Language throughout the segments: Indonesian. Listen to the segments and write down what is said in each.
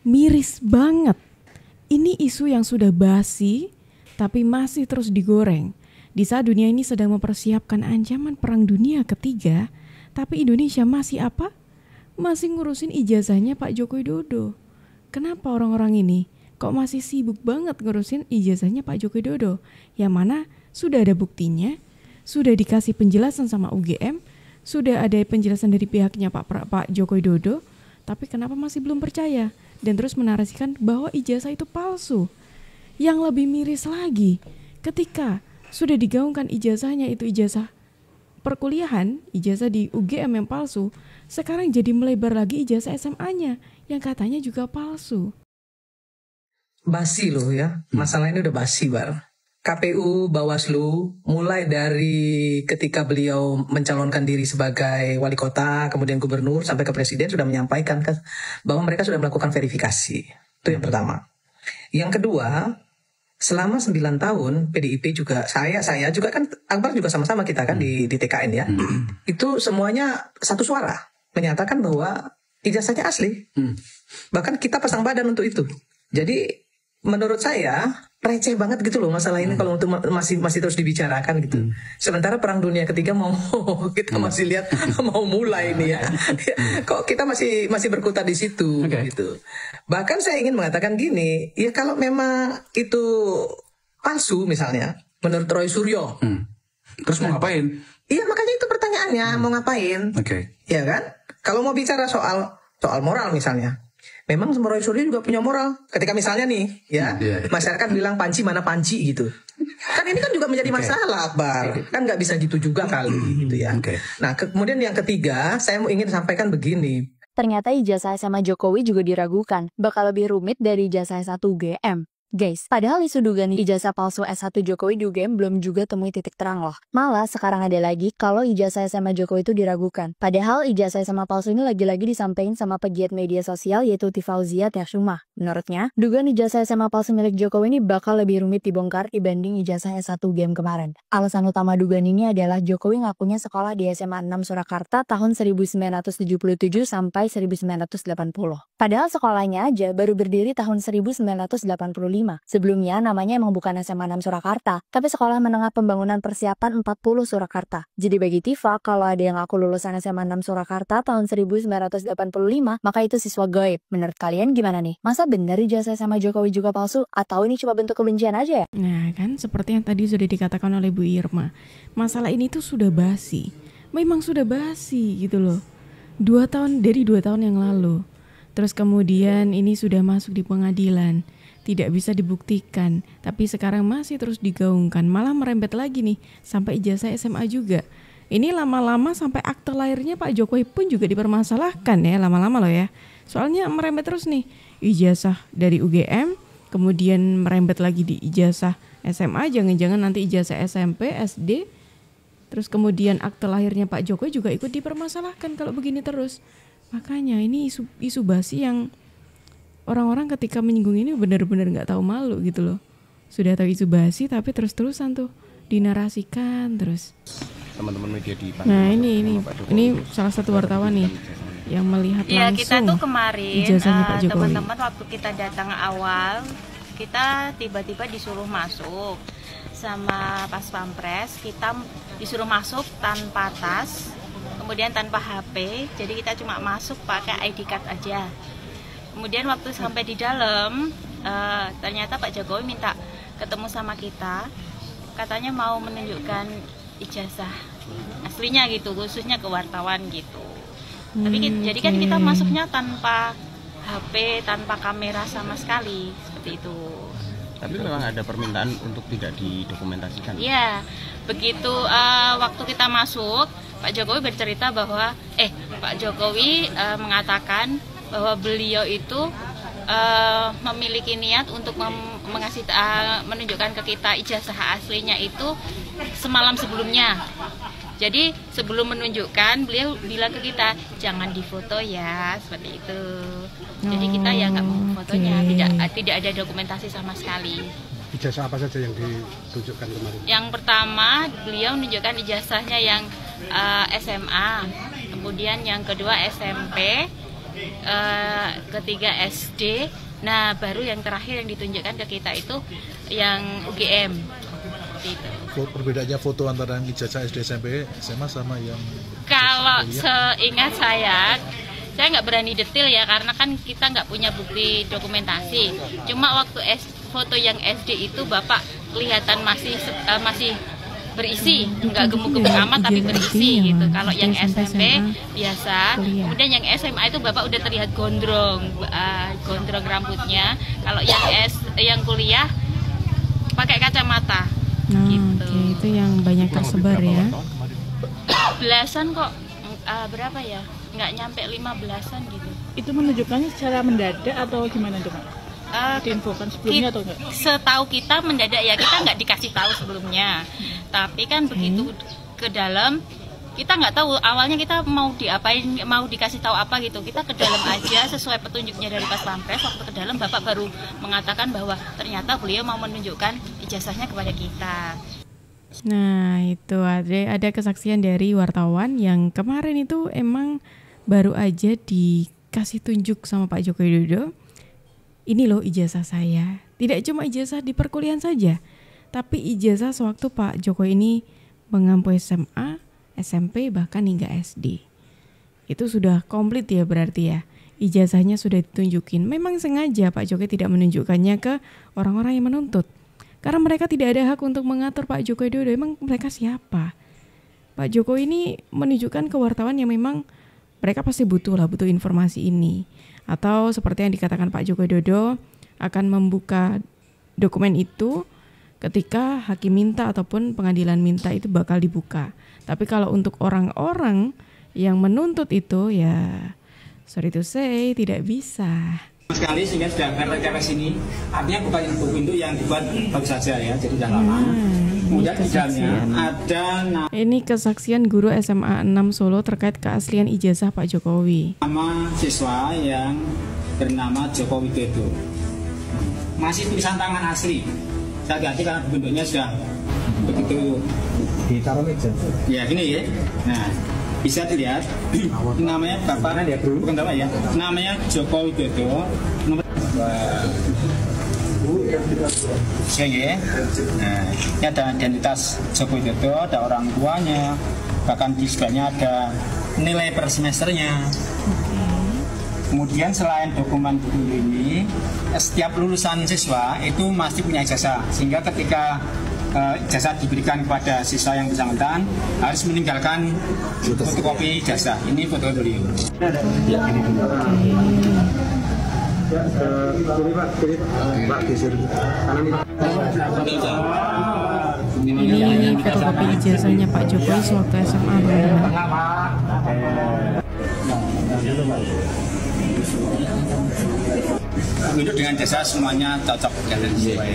Miris banget. Ini isu yang sudah basi, tapi masih terus digoreng. Di saat dunia ini sedang mempersiapkan ancaman Perang Dunia Ketiga, tapi Indonesia masih apa? Masih ngurusin ijazahnya Pak Joko Widodo. Kenapa orang-orang ini kok masih sibuk banget ngurusin ijazahnya Pak Joko Widodo? Yang mana sudah ada buktinya, sudah dikasih penjelasan sama UGM, sudah ada penjelasan dari pihaknya Pak Joko Widodo, tapi kenapa masih belum percaya? Dan terus menarasikan bahwa ijazah itu palsu. Yang lebih miris lagi, ketika sudah digaungkan ijazahnya itu ijazah perkuliahan, ijazah di UGM yang palsu, sekarang jadi melebar lagi ijazah SMA-nya yang katanya juga palsu. Basi loh ya, masalah ini udah basi Bar. KPU, Bawaslu, mulai dari ketika beliau mencalonkan diri sebagai wali kota, kemudian gubernur, sampai ke presiden sudah menyampaikan bahwa mereka sudah melakukan verifikasi. Itu yang pertama. Yang kedua, selama 9 tahun PDIP juga, saya juga kan, Akbar juga sama-sama kita kan di TKN ya. Itu semuanya satu suara, menyatakan bahwa ijazahnya asli. Bahkan kita pasang badan untuk itu. Jadi menurut saya receh banget gitu loh masalah ini kalau untuk masih terus dibicarakan gitu. Sementara Perang Dunia Ketiga kita masih lihat mau mulai nih ya. Kok kita masih berkutat di situ gitu. Bahkan saya ingin mengatakan gini, ya kalau memang itu palsu misalnya menurut Roy Suryo. Terus mau ngapain? Iya makanya itu pertanyaannya, mau ngapain? Ya kan? Kalau mau bicara soal moral misalnya. Memang Roy Suryo juga punya moral. Ketika misalnya nih, ya masyarakat bilang Panci mana Panci gitu. Kan ini kan juga menjadi masalah, Akbar. Kan nggak bisa gitu juga kali, gitu ya. Nah, kemudian yang ketiga, saya mau ingin sampaikan begini. Ternyata ijazah SMA Jokowi juga diragukan, bakal lebih rumit dari ijazah S1 UGM. Guys, padahal isu dugaan ijazah palsu S1 Jokowi di UGM belum juga temui titik terang loh. Malah sekarang ada lagi kalau ijazah SMA Jokowi itu diragukan. Padahal ijazah SMA palsu ini lagi-lagi disampaikan sama pegiat media sosial yaitu Tifauzia Tiasumah. Menurutnya, dugaan ijazah SMA palsu milik Jokowi ini bakal lebih rumit dibongkar dibanding ijazah S1 UGM kemarin. Alasan utama dugaan ini adalah Jokowi ngakunya sekolah di SMA 6 Surakarta tahun 1977 sampai 1980. Padahal sekolahnya aja baru berdiri tahun 1985. Sebelumnya namanya emang bukan SMA 6 Surakarta, tapi Sekolah Menengah Pembangunan Persiapan 40 Surakarta. Jadi bagi Tifa, kalau ada yang aku lulusan SMA 6 Surakarta tahun 1985, maka itu siswa gaib. Menurut kalian gimana nih? Masa benar ijazah SMA Jokowi juga palsu? Atau ini cuma bentuk kebencian aja ya? Nah kan seperti yang tadi sudah dikatakan oleh Bu Irma, masalah ini tuh sudah basi. Memang sudah basi gitu loh. 2 tahun yang lalu. Terus kemudian ini sudah masuk di pengadilan. Tidak bisa dibuktikan, tapi sekarang masih terus digaungkan, malah merembet lagi nih sampai ijazah SMA juga. Ini lama-lama sampai akte lahirnya Pak Jokowi pun juga dipermasalahkan ya, lama-lama loh ya. Soalnya merembet terus nih, ijazah dari UGM, kemudian merembet lagi di ijazah SMA, jangan-jangan nanti ijazah SMP, SD, terus kemudian akte lahirnya Pak Jokowi juga ikut dipermasalahkan kalau begini terus. Makanya ini isu basi yang orang-orang ketika menyinggung ini benar-benar nggak tahu malu gitu loh. Sudah tahu isu basi tapi terus-terusan tuh dinarasikan terus. Teman-teman media di Nah ini salah satu wartawan nih yang melihat langsung. Kita tuh kemarin teman-teman waktu kita datang awal, kita tiba-tiba disuruh masuk sama Pas Pampres. Kita disuruh masuk tanpa tas, kemudian tanpa HP. Jadi kita cuma masuk pakai ID card aja. Kemudian waktu sampai di dalam, ternyata Pak Jokowi minta ketemu sama kita, katanya mau menunjukkan ijazah aslinya gitu, khususnya ke wartawan gitu. Tapi jadi kan kita masuknya tanpa HP, tanpa kamera sama sekali, seperti itu. Tapi memang ada permintaan untuk tidak didokumentasikan. Iya, begitu waktu kita masuk, Pak Jokowi bercerita bahwa, Pak Jokowi mengatakan bahwa beliau itu memiliki niat untuk menunjukkan ke kita ijazah aslinya itu semalam sebelumnya. Jadi sebelum menunjukkan beliau bilang ke kita jangan difoto ya, seperti itu. Jadi kita ya nggak mau fotonya, tidak ada dokumentasi sama sekali. Ijazah apa saja yang ditunjukkan kemarin? Yang pertama beliau menunjukkan ijazahnya yang SMA, kemudian yang kedua SMP. ketiga SD. Nah, baru yang terakhir yang ditunjukkan ke kita itu yang UGM. Itu. Perbedaannya foto antara yang ijazah SD, SMP, SMA sama yang kalau seingat saya nggak berani detail ya, karena kan kita nggak punya bukti dokumentasi. Cuma waktu foto yang SD itu Bapak kelihatan masih berisi, nggak gemuk-gemuk amat tapi berisi gitu. Kalau yang SMP biasa, kemudian yang SMA itu Bapak udah terlihat gondrong rambutnya. Kalau yang kuliah pakai kacamata. Gitu. Itu yang banyak tersebar ya. Belasan kok, berapa ya? Nggak nyampe 15-an gitu. Itu menunjukkannya secara mendadak atau gimana tuh, Pak? Diinfokan sebelumnya atau enggak? Setahu kita mendadak ya, kita nggak dikasih tahu sebelumnya. Tapi kan begitu ke dalam, kita nggak tahu awalnya kita mau diapain, mau dikasih tahu apa gitu. Kita ke dalam aja sesuai petunjuknya dari Pas Pampres. Waktu ke dalam Bapak baru mengatakan bahwa ternyata beliau mau menunjukkan ijazahnya kepada kita. Nah itu ada kesaksian dari wartawan yang kemarin itu emang baru aja dikasih tunjuk sama Pak Joko Widodo. Ini loh ijazah saya. Tidak cuma ijazah di perkuliahan saja, tapi ijazah sewaktu Pak Joko ini mengampu SMA, SMP, bahkan hingga SD. Itu sudah komplit ya berarti ya. Ijazahnya sudah ditunjukin. Memang sengaja Pak Joko tidak menunjukkannya ke orang-orang yang menuntut. Karena mereka tidak ada hak untuk mengatur Pak Joko Widodo. Emang mereka siapa? Pak Joko ini menunjukkan ke wartawan yang memang mereka pasti butuh informasi ini. Atau seperti yang dikatakan Pak Joko Widodo akan membuka dokumen itu ketika hakim minta ataupun pengadilan minta itu bakal dibuka. Tapi kalau untuk orang-orang yang menuntut itu ya sorry to say tidak bisa. Sekali sehingga sudah beres ini, artinya bukan buku itu yang dibuat baru saja ya, jadi sudah lama. Kemudian di dalamnya ada ini kesaksian guru SMA 6 Solo terkait keaslian ijazah Pak Jokowi. Nama siswa yang bernama Joko Widodo. Masih tulisan tangan asli. Saya ganti karena bentuknya sudah begitu ditaruh meja. Ya gini ya. Nah, bisa dilihat namanya Bapak bukan Bapak ya, namanya Joko Widodo. Ya. Nah, ini ada identitas Joko Widodo, ada orang tuanya, bahkan di sebelahnya ada nilai per semesternya. Kemudian selain dokumen buku ini, setiap lulusan siswa itu masih punya ijazah, sehingga ketika ijazah diberikan kepada siswa yang bersangkutan harus meninggalkan fotokopi ijazah. Ini foto beliau. Ini fotokopi ijazahnya Pak Jokowi sewaktu SMA. Itu dengan jasa semuanya cocok dan sesuai.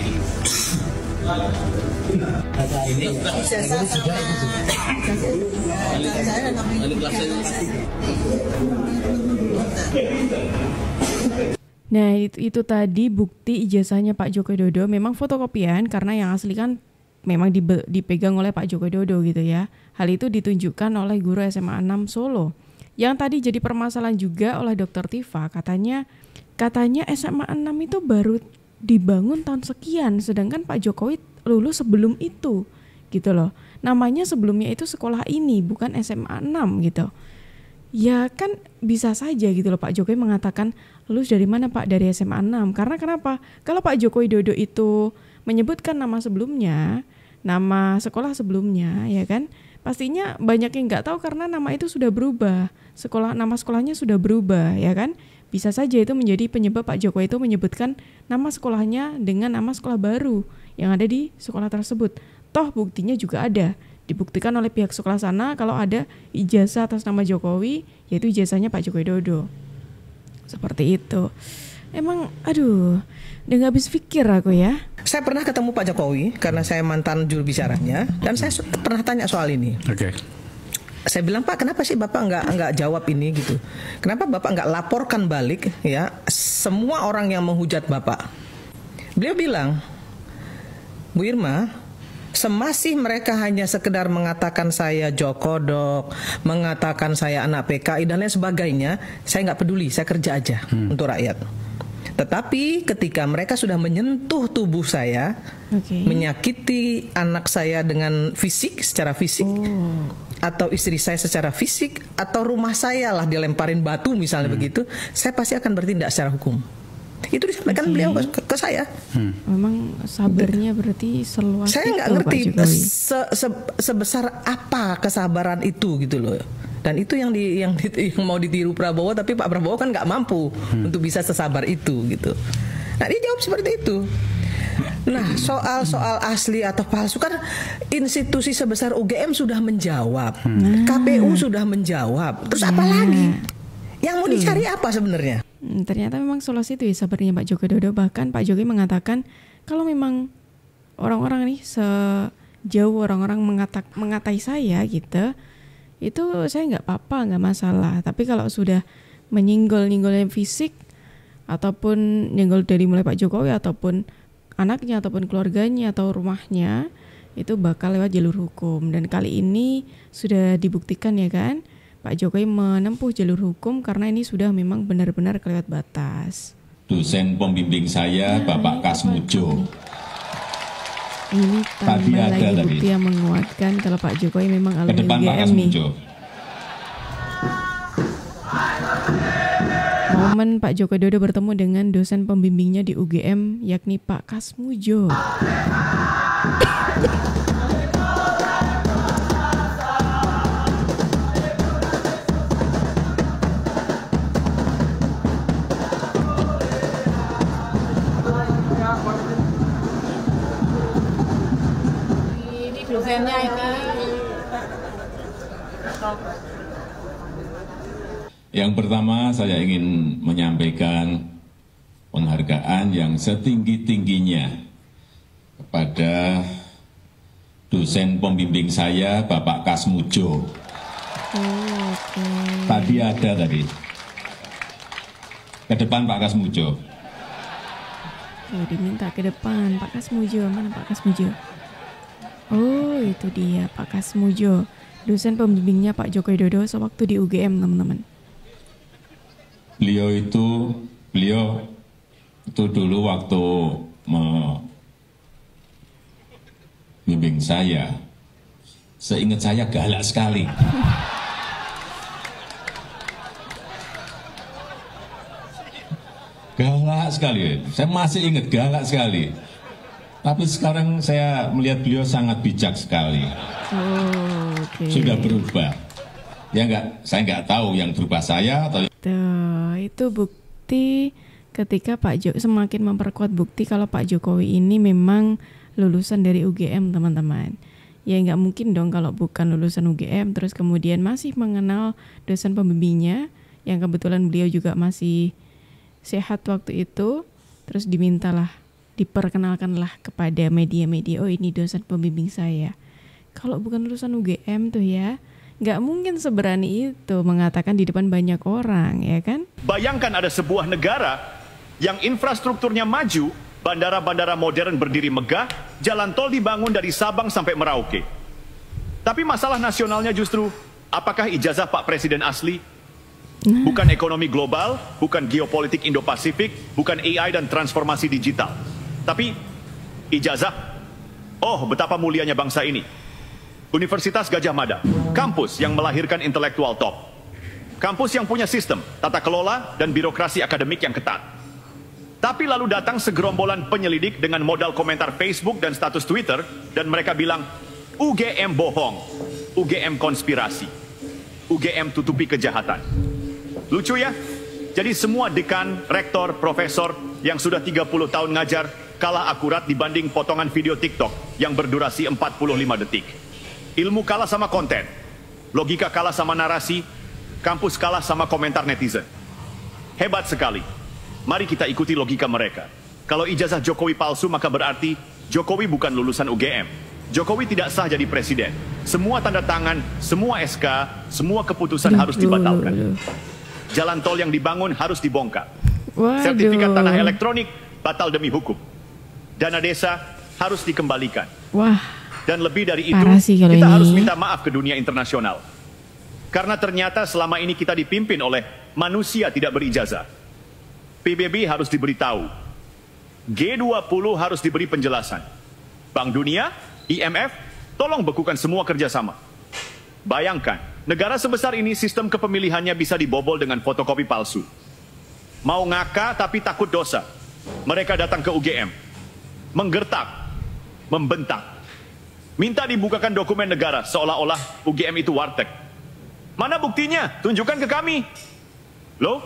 Nah itu tadi bukti ijazahnya Pak Joko Widodo. Memang fotokopian karena yang asli kan memang dipegang oleh Pak Joko Widodo gitu ya. Hal itu ditunjukkan oleh guru SMA 6 Solo. Yang tadi jadi permasalahan juga oleh Dr. Tifa, katanya SMA 6 itu baru dibangun tahun sekian, sedangkan Pak Jokowi lulus sebelum itu gitu loh. Namanya sebelumnya itu sekolah ini bukan SMA 6 gitu. Ya kan bisa saja gitu loh Pak Jokowi mengatakan lulus dari mana Pak? Dari SMA 6. Karena kenapa? Kalau Pak Joko Widodo itu menyebutkan nama sebelumnya, nama sekolah sebelumnya ya kan, pastinya banyak yang nggak tahu karena nama itu sudah berubah. Nama sekolahnya sudah berubah ya kan. Bisa saja itu menjadi penyebab Pak Jokowi itu menyebutkan nama sekolahnya dengan nama sekolah baru yang ada di sekolah tersebut. Toh buktinya juga ada. Dibuktikan oleh pihak sekolah sana kalau ada ijazah atas nama Jokowi, yaitu ijazahnya Pak Joko Widodo. Seperti itu. Emang udah gak habis pikir aku ya. Saya pernah ketemu Pak Jokowi karena saya mantan juru bicaranya dan saya pernah tanya soal ini. Oke. Saya bilang, Pak, kenapa sih Bapak nggak jawab ini gitu? Kenapa Bapak nggak laporkan balik ya semua orang yang menghujat Bapak? Beliau bilang, Bu Irma, Semasih mereka hanya sekedar mengatakan saya jokodok, mengatakan saya anak PKI dan lain sebagainya, saya nggak peduli, saya kerja aja untuk rakyat. Tetapi ketika mereka sudah menyentuh tubuh saya, menyakiti anak saya dengan fisik, secara fisik, atau istri saya secara fisik, atau rumah saya lah dilemparin batu misalnya begitu, saya pasti akan bertindak secara hukum. Itu disampaikan beliau ke saya. Memang sabarnya berarti seluas saya nggak ngerti sebesar apa kesabaran itu gitu loh. Dan itu yang mau ditiru Prabowo, tapi Pak Prabowo kan nggak mampu untuk bisa sesabar itu gitu. Nah dia jawab seperti itu. Nah soal asli atau palsu kan institusi sebesar UGM sudah menjawab, KPU sudah menjawab. Terus apa lagi? Yang mau dicari apa sebenarnya? Ternyata memang solusi itu ya sabarnya Pak Joko Widodo. Bahkan Pak Jokowi mengatakan kalau memang orang-orang nih sejauh orang-orang mengatai saya gitu, itu saya nggak apa-apa, nggak masalah. Tapi kalau sudah menyinggol-nyinggolnya fisik ataupun nyenggol dari mulai Pak Jokowi ataupun anaknya ataupun keluarganya atau rumahnya, itu bakal lewat jalur hukum. Dan kali ini sudah dibuktikan ya kan, Pak Jokowi menempuh jalur hukum karena ini sudah memang benar-benar kelewat batas. Dosen pembimbing saya Bapak Kasmujo. Ini tambah lagi bukti yang menguatkan kalau Pak Jokowi memang alumni UGM nih. Momen Pak Joko Widodo bertemu dengan dosen pembimbingnya di UGM yakni Pak Kasmujo. Yang pertama saya ingin menyampaikan penghargaan yang setinggi-tingginya kepada dosen pembimbing saya Bapak Kasmujo. Tadi ada tadi. Ke depan Pak Kasmujo. Diminta ke depan Pak Kasmujo. Mana Pak Kasmujo? Oh itu dia Pak Kasmujo, dosen pembimbingnya Pak Joko Widodo sewaktu di UGM teman-teman. Beliau itu dulu waktu membimbing saya, seingat saya galak sekali. Galak sekali, saya masih ingat galak sekali. Tapi sekarang saya melihat beliau sangat bijak sekali. Sudah berubah. Ya enggak, saya enggak tahu yang berubah saya atau itu bukti ketika Pak Jokowi semakin memperkuat bukti kalau Pak Jokowi ini memang lulusan dari UGM teman-teman. Ya enggak mungkin dong kalau bukan lulusan UGM terus kemudian masih mengenal dosen pembimbingnya yang kebetulan beliau juga masih sehat waktu itu, terus diperkenalkanlah kepada media-media, oh ini dosen pembimbing saya. Kalau bukan lulusan UGM tuh ya, nggak mungkin seberani itu mengatakan di depan banyak orang, ya kan? Bayangkan ada sebuah negara yang infrastrukturnya maju, bandara-bandara modern berdiri megah, jalan tol dibangun dari Sabang sampai Merauke. Tapi masalah nasionalnya justru, apakah ijazah Pak Presiden asli? Bukan ekonomi global, bukan geopolitik Indo-Pasifik, bukan AI dan transformasi digital. Tapi ijazah, oh betapa mulianya bangsa ini. Universitas Gadjah Mada, kampus yang melahirkan intelektual top. Kampus yang punya sistem, tata kelola, dan birokrasi akademik yang ketat. Tapi lalu datang segerombolan penyelidik dengan modal komentar Facebook dan status Twitter, dan mereka bilang, UGM bohong, UGM konspirasi, UGM tutupi kejahatan. Lucu ya? Jadi semua dekan, rektor, profesor yang sudah 30 tahun ngajar, kalah akurat dibanding potongan video TikTok yang berdurasi 45 detik. Ilmu kalah sama konten, logika kalah sama narasi, kampus kalah sama komentar netizen. Hebat sekali. Mari kita ikuti logika mereka. Kalau ijazah Jokowi palsu maka berarti Jokowi bukan lulusan UGM. Jokowi tidak sah jadi presiden. Semua tanda tangan, semua SK, semua keputusan harus dibatalkan. Jalan tol yang dibangun harus dibongkar. Sertifikat tanah elektronik batal demi hukum. Dana desa harus dikembalikan. Dan lebih dari itu, kita harus minta maaf ke dunia internasional. Karena ternyata selama ini kita dipimpin oleh manusia tidak berijazah. PBB harus diberitahu. G20 harus diberi penjelasan. Bank Dunia, IMF, tolong bekukan semua kerjasama. Bayangkan, negara sebesar ini sistem kepemilihannya bisa dibobol dengan fotokopi palsu. Mau ngaka tapi takut dosa. Mereka datang ke UGM. Menggertak, membentak. Minta dibukakan dokumen negara seolah-olah UGM itu warteg. Mana buktinya? Tunjukkan ke kami. Loh?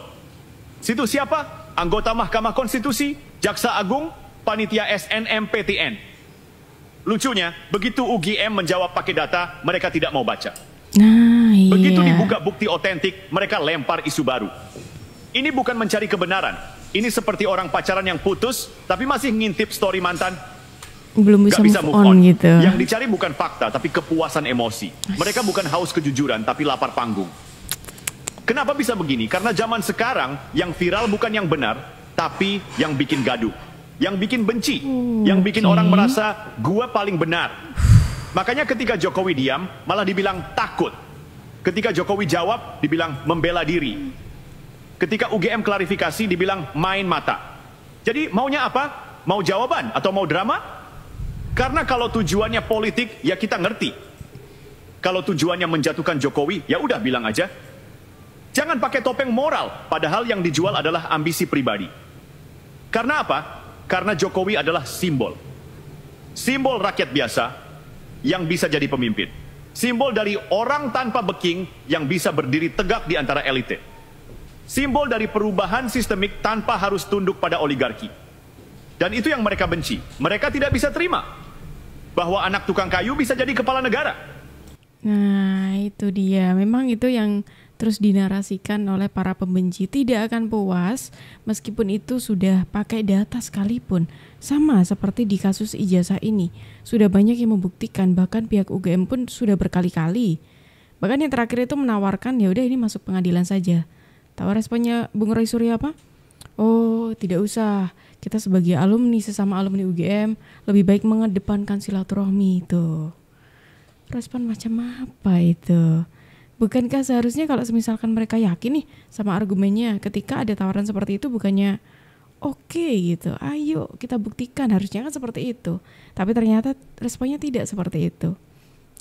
Situ siapa? Anggota Mahkamah Konstitusi, Jaksa Agung, Panitia SNMPTN. Lucunya, begitu UGM menjawab pakai data, mereka tidak mau baca. Begitu dibuka bukti otentik, mereka lempar isu baru. Ini bukan mencari kebenaran. Ini seperti orang pacaran yang putus, tapi masih ngintip story mantan. Belum bisa, move on gitu. Yang dicari bukan fakta, tapi kepuasan emosi. Mereka bukan haus kejujuran, tapi lapar panggung. Kenapa bisa begini? Karena zaman sekarang, yang viral bukan yang benar, tapi yang bikin gaduh. Yang bikin benci. Yang bikin orang merasa, gua paling benar. Makanya ketika Jokowi diam, malah dibilang takut. Ketika Jokowi jawab, dibilang membela diri. Ketika UGM klarifikasi, dibilang main mata. Jadi maunya apa? Mau jawaban atau mau drama? Karena kalau tujuannya politik, ya kita ngerti. Kalau tujuannya menjatuhkan Jokowi, ya udah bilang aja. Jangan pakai topeng moral, padahal yang dijual adalah ambisi pribadi. Karena apa? Karena Jokowi adalah simbol. Simbol rakyat biasa yang bisa jadi pemimpin. Simbol dari orang tanpa beking yang bisa berdiri tegak di antara elite. Simbol dari perubahan sistemik tanpa harus tunduk pada oligarki. Dan itu yang mereka benci. Mereka tidak bisa terima bahwa anak tukang kayu bisa jadi kepala negara. Nah, itu dia. Memang itu yang terus dinarasikan oleh para pembenci. Tidak akan puas meskipun itu sudah pakai data sekalipun. Sama seperti di kasus ijazah ini. Sudah banyak yang membuktikan, bahkan pihak UGM pun sudah berkali-kali. Bahkan yang terakhir itu menawarkan, ya udah ini masuk pengadilan saja. Tahu responnya Bung Roy Suryo apa? Oh, tidak usah. Kita sebagai alumni, sesama alumni UGM, lebih baik mengedepankan silaturahmi itu. Respon macam apa itu? Bukankah seharusnya kalau misalkan mereka yakin nih sama argumennya, ketika ada tawaran seperti itu bukannya oke gitu, ayo kita buktikan, harusnya kan seperti itu. Tapi ternyata responnya tidak seperti itu.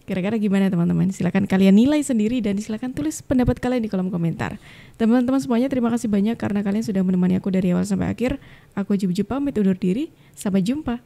Kira-kira gimana teman-teman? Silakan kalian nilai sendiri dan silakan tulis pendapat kalian di kolom komentar. Teman-teman semuanya, terima kasih banyak karena kalian sudah menemani aku dari awal sampai akhir. Aku Juju pamit undur diri. Sampai jumpa.